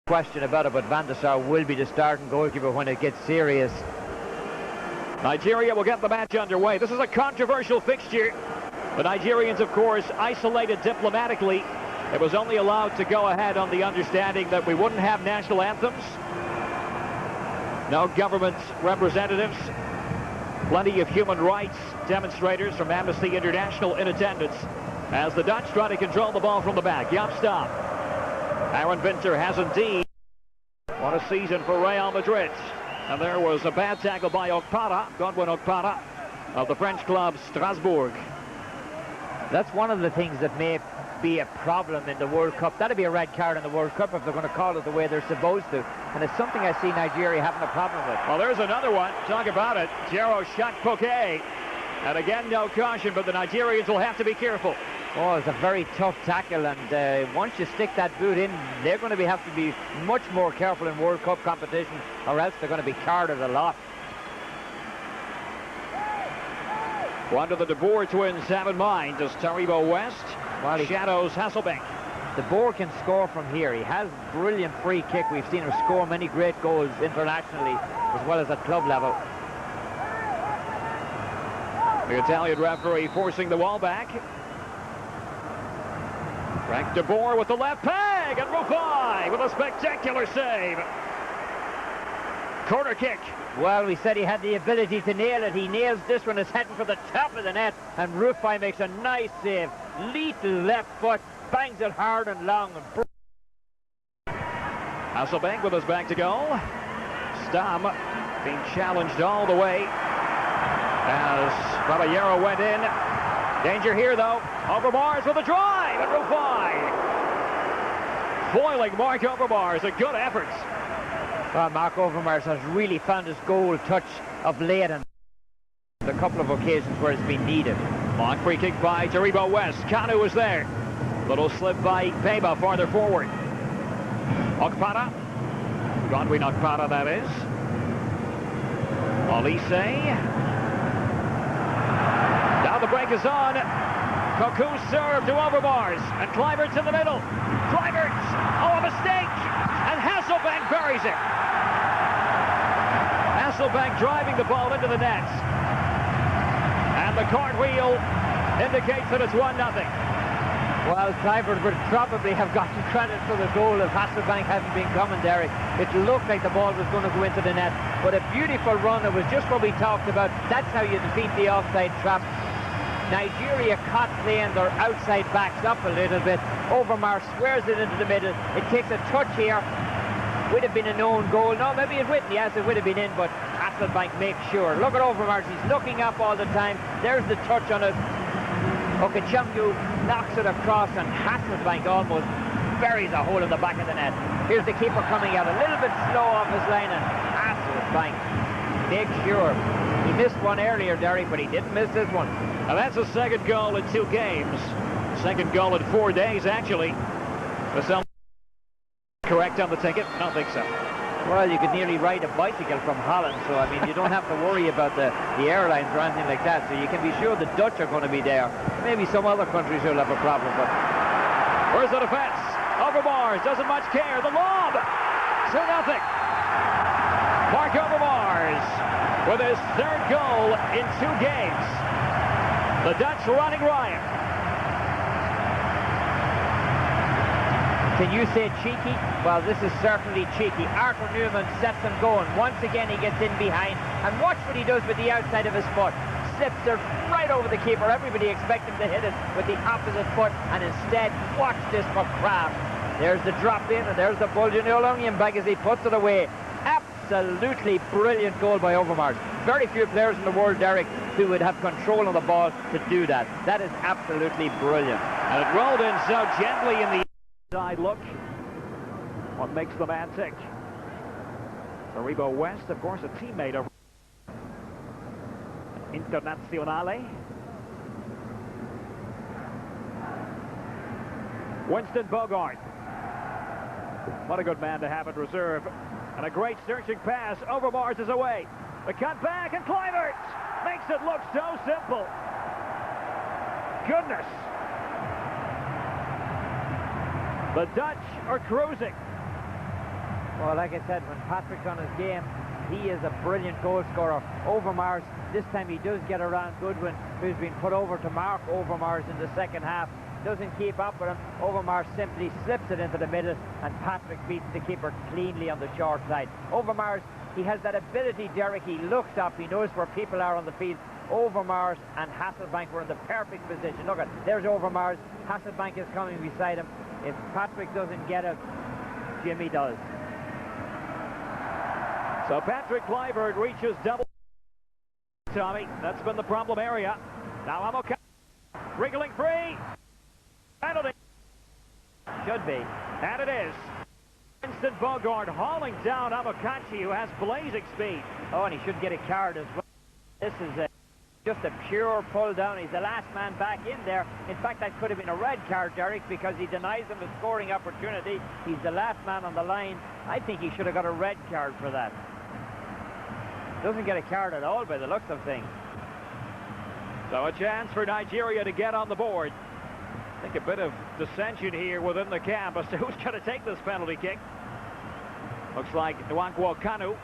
question about it, but Van der Sar will be the starting goalkeeper when it gets serious. Nigeria will get the match underway. This is a controversial fixture. The Nigerians, of course, isolated diplomatically. It was only allowed to go ahead on the understanding that we wouldn't have national anthems. No government representatives. Plenty of human rights demonstrators from Amnesty International in attendance as the Dutch try to control the ball from the back. Jaap Stam. Aaron Winter has indeed won a season for Real Madrid. And there was a bad tackle by Okpara, Godwin Okpara, of the French club Strasbourg. That's one of the things that may be a problem in the World Cup. That'd be a red card in the World Cup if they're going to call it the way they're supposed to. And it's something I see Nigeria having a problem with. Well, there's another one. Talk about it. Jero Shakpoke. And again, no caution, but the Nigerians will have to be careful. Oh, it's a very tough tackle, and once you stick that boot in, they're going to have to be much more careful in World Cup competition, or else they're going to be carded a lot. One of the De Boer twins have in mind as Taribo West shadows Hasselbank. De Boer can score from here. He has brilliant free kick. We've seen him score many great goals internationally as well as at club level. The Italian referee forcing the ball back. Frank De Boer with the left peg, and Rufai with a spectacular save. Corner kick. Well, we said he had the ability to nail it. He nails this one. It's heading for the top of the net, and Rufai makes a nice save. Lethal left foot, bangs it hard and long. Hasselbank with his back to goal. Stam being challenged all the way as Caballero went in. Danger here, though. Overmars with a drive, and Rufai foiling Mark Overmars. A good effort. Well, Mark Overmars has really found his goal touch of late, and a couple of occasions where it's been needed. Long free kick by Taribo West. Kanu was there. Little slip by Peba farther forward. Okpara. Godwin Okpara, that is. Olise. Now the break is on. Cocu serve to Overmars, and Kluivert's in the middle. Kluivert, oh, a mistake, and Hasselbank buries it. Hasselbank driving the ball into the net, and the cartwheel indicates that it's 1-0. Well, Kluivert would probably have gotten credit for the goal if Hasselbank hadn't been coming there. It looked like the ball was going to go into the net, but a beautiful run. It was just what we talked about. That's how you defeat the offside trap. Nigeria caught playing their outside backs up a little bit. Overmars squares it into the middle. It takes a touch here. Would have been a known goal. No, maybe it wouldn't. Yes, it would have been in, but Hasselbank makes sure. Look at Overmars. He's looking up all the time. There's the touch on it. Okechukwu knocks it across, and Hasselbank almost buries a hole in the back of the net. Here's the keeper coming out a little bit slow off his line, and Hasselbank makes sure. He missed one earlier, Derek, but he didn't miss this one. Now that's a second goal in 2 games. Second goal in 4 days, actually. Vassell correct on the ticket? I don't think so. Well, you could nearly ride a bicycle from Holland, so I mean, you don't have to worry about the airlines or anything like that, so you can be sure the Dutch are going to be there. Maybe some other countries will have a problem, but... Where's the defense? Overmars doesn't much care. The lob! 2-0. Mark Overmars with his 3rd goal in 2 games. The Dutch running riot. Can you say cheeky? Well, this is certainly cheeky. Arthur Newman sets him going. Once again, he gets in behind. And watch what he does with the outside of his foot. Slips it right over the keeper. Everybody expects him to hit it with the opposite foot. And instead, watch this for craft. There's the drop in, and there's the Bulgarian onion bag as he puts it away. Absolutely brilliant goal by Overmars. Very few players in the world, Derek, who would have control of the ball to do that. That is absolutely brilliant. And it rolled in so gently in the side look. What makes the man tick? Taribo West, of course, a teammate of Internazionale. Winston Bogart. What a good man to have in reserve. And a great searching pass. Overmars is away. The cut back, and Kluivert makes it look so simple. Goodness. The Dutch are cruising. Well, like I said, when Patrick's on his game, he is a brilliant goal scorer. Overmars, this time he does get around Goodwin, who's been put over to mark Overmars in the second half. Doesn't keep up with him. Overmars simply slips it into the middle, and Patrick beats the keeper cleanly on the short side. Overmars, he has that ability, Derek. He looks up, he knows where people are on the field. Overmars and Hasselbank were in the perfect position. Look at, there's Overmars. Hasselbank is coming beside him. If Patrick doesn't get it, Jimmy does. So Patrick Kluivert reaches double. Tommy, that's been the problem area. Now Amokachi wriggling free. Penalty. Should be. And it is. Vincent Bogard hauling down Amokachi, who has blazing speed. Oh, and he should get a card as well. This is just a pure pull down. He's the last man back in there. In fact, that could have been a red card, Derek, because he denies him a scoring opportunity. He's the last man on the line. I think he should have got a red card for that. Doesn't get a card at all by the looks of things. So a chance for Nigeria to get on the board. I think a bit of dissension here within the camp as to who's going to take this penalty kick. Looks like Nwankwo Kanu.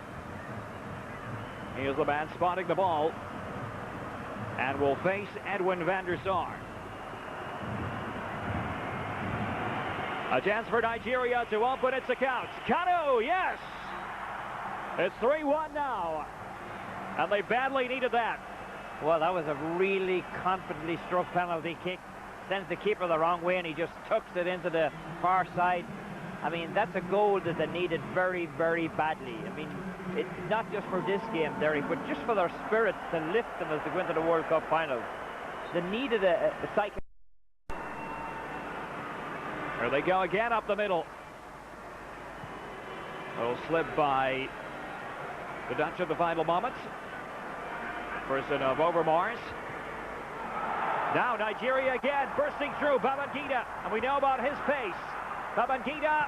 He is the man spotting the ball and will face Edwin van der Sar. A chance for Nigeria to open its account. Kanu, yes! It's 3-1 now, and they badly needed that. Well, that was a really confidently struck penalty kick. Sends the keeper the wrong way, and he just tucks it into the far side. I mean, that's a goal that they needed very, very badly. I mean, it's not just for this game, Derek, but just for their spirits to lift them as they go into the World Cup final. They needed a psycho. Here they go again up the middle. Little slip by the Dutch at the final moments. Person of Overmars. Now Nigeria again, bursting through Babangida, and we know about his pace. Babangida,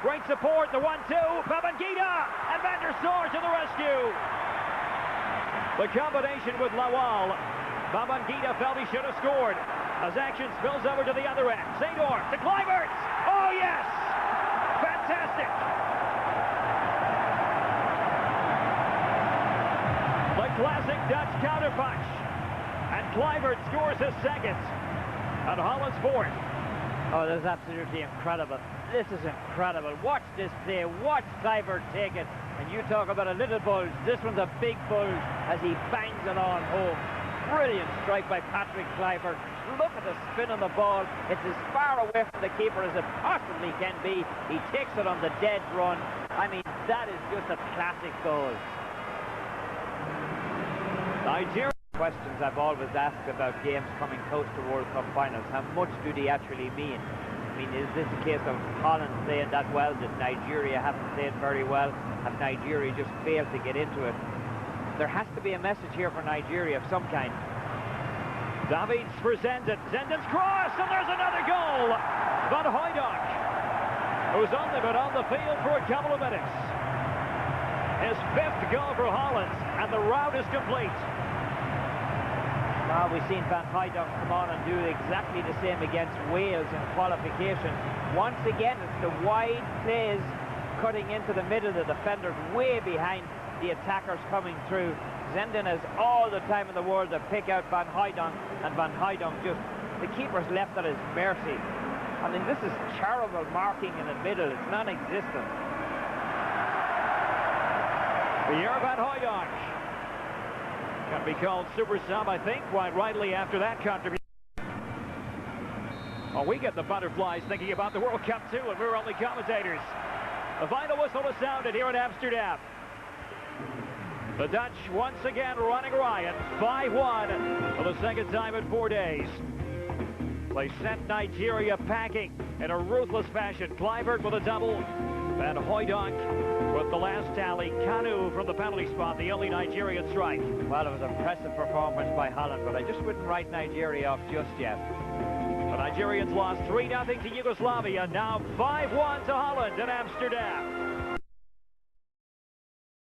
great support, the 1-2, Babangida, and van der Sar to the rescue. The combination with Lawal. Babangida felt he should have scored. As action spills over to the other end. Seedorf to Kluivert. Oh yes! Fantastic! The classic Dutch counterpunch. And Kluivert scores his second. And Holland's fourth. Oh, this is absolutely incredible. This is incredible. Watch this play. Watch Kluivert take it. And you talk about a little bulge. This one's a big bulge as he bangs it on home. Brilliant strike by Patrick Kluivert. Look at the spin on the ball. It's as far away from the keeper as it possibly can be. He takes it on the dead run. I mean, that is just a classic goal. Nigeria. Questions I've always asked about games coming close to World Cup finals. How much do they actually mean? I mean, is this a case of Holland playing that well? Did Nigeria haven't played very well? Have Nigeria just failed to get into it? There has to be a message here for Nigeria of some kind. Davids for Zenden. Zenden's cross, and there's another goal! Van Hooijdonk, who's only been on the field for a couple of minutes. His fifth goal for Holland, and the rout is complete. Now we've seen Van Hooijdonk come on and do exactly the same against Wales in qualification. Once again, it's the wide plays cutting into the middle, the defenders way behind the attackers coming through. Zenden has all the time in the world to pick out Van Hooijdonk, and Van Hooijdonk just, the keeper's left at his mercy. I mean, this is terrible marking in the middle. It's non-existent. Pierre Van Hooijdonk can be called super sub, I think, quite rightly after that contribution. Well, we get the butterflies thinking about the World Cup too, and we're only commentators. The final whistle is sounded here in Amsterdam. The Dutch once again running riot, 5-1 for the second time in 4 days. They sent Nigeria packing in a ruthless fashion. Kluivert with a double, Van Hooijdonk with the last tally. Kanu from the penalty spot, the only Nigerian strike. Well, it was an impressive performance by Holland, but I just wouldn't write Nigeria off just yet. The Nigerians lost 3-0 to Yugoslavia, now 5-1 to Holland in Amsterdam.